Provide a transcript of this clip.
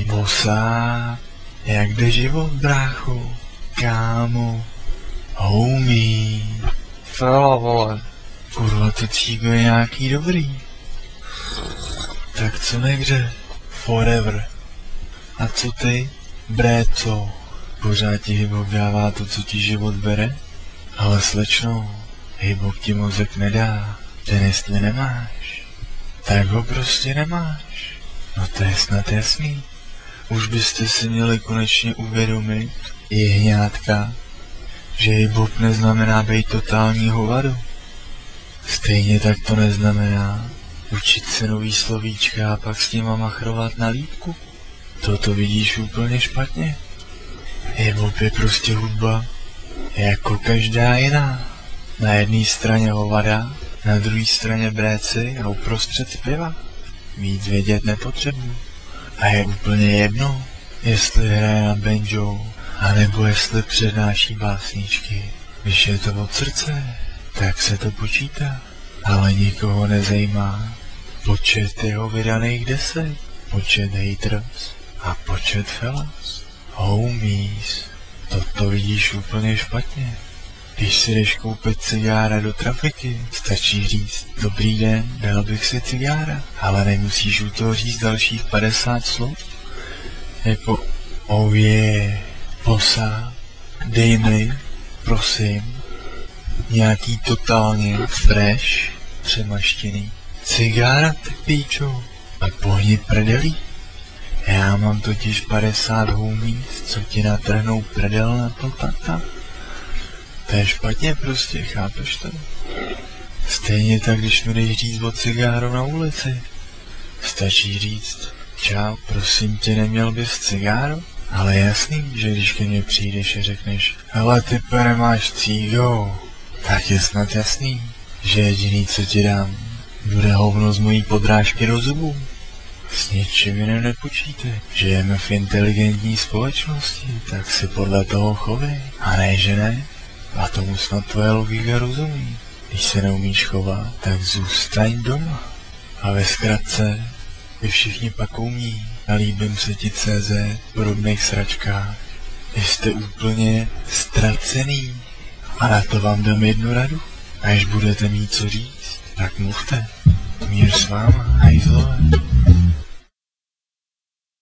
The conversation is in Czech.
Bosa, jak jde život, brácho, kámo, homie, Fela, vole. kurva, to cíko je nějaký dobrý. Tak co negře, forever. A co ty, bréco, pořád ti hip-hop dává to, co ti život bere? Ale slečno, hip-hop ti mozek nedá, ten jestli nemáš, tak ho prostě nemáš. No to je snad jasný. Už byste si měli konečně uvědomit, jehňátka, že hip-hop neznamená být totální hovado. Stejně tak to neznamená učit se nový slovíčka a pak s nima machrovat na lípku. Toto vidíš úplně špatně. Hip-hop je prostě hudba, jako každá jiná. Na jedné straně hovada, na druhé straně bréci a uprostřed zpěva. Víc vědět nepotřebuji. A je úplně jedno, jestli hraje na banjo, anebo jestli přednáší básničky. Když je to od srdce, tak se to počítá. Ale nikoho nezajímá počet jeho vydaných desek, počet haters a počet fellas. Homies, toto vidíš úplně špatně. Když si jdeš koupit cigára do trafiky, stačí říct dobrý den, dal bych si cigára, ale nemusíš u toho říct dalších 50 slov. Jako oh yeah, posa, dej mi, prosím, nějaký totálně fresh, přemaštěný cigára, ty píčo, a pohni prdelí. Já mám totiž 50 homies, co ti natrhnou prdel na to tata. To je špatně prostě, chápeš to? Stejně tak, když mi jdeš říct o cigáru na ulici. Stačí říct, čau, prosím tě, neměl bys cigáru? Ale jasný, že když ke mně přijdeš a řekneš, hele ty pere, máš cígo, tak je snad jasný, že jediný, co ti dám, bude hovno z mojí podrážky do zubů. S ničím jiným nepočítej. Žijeme v inteligentní společnosti, tak si podle toho chovej. A ne, že ne? A tomu snad tvoje logika rozumí. Když se neumíš chovat, tak zůstaň doma. A ve zkratce, vy všichni pak umí. A líbím se ti CZ v podobných sračkách. Jste úplně ztracený. A na to vám dám jednu radu. Až budete mít co říct, tak mluvte. Mír s váma, hajzlové.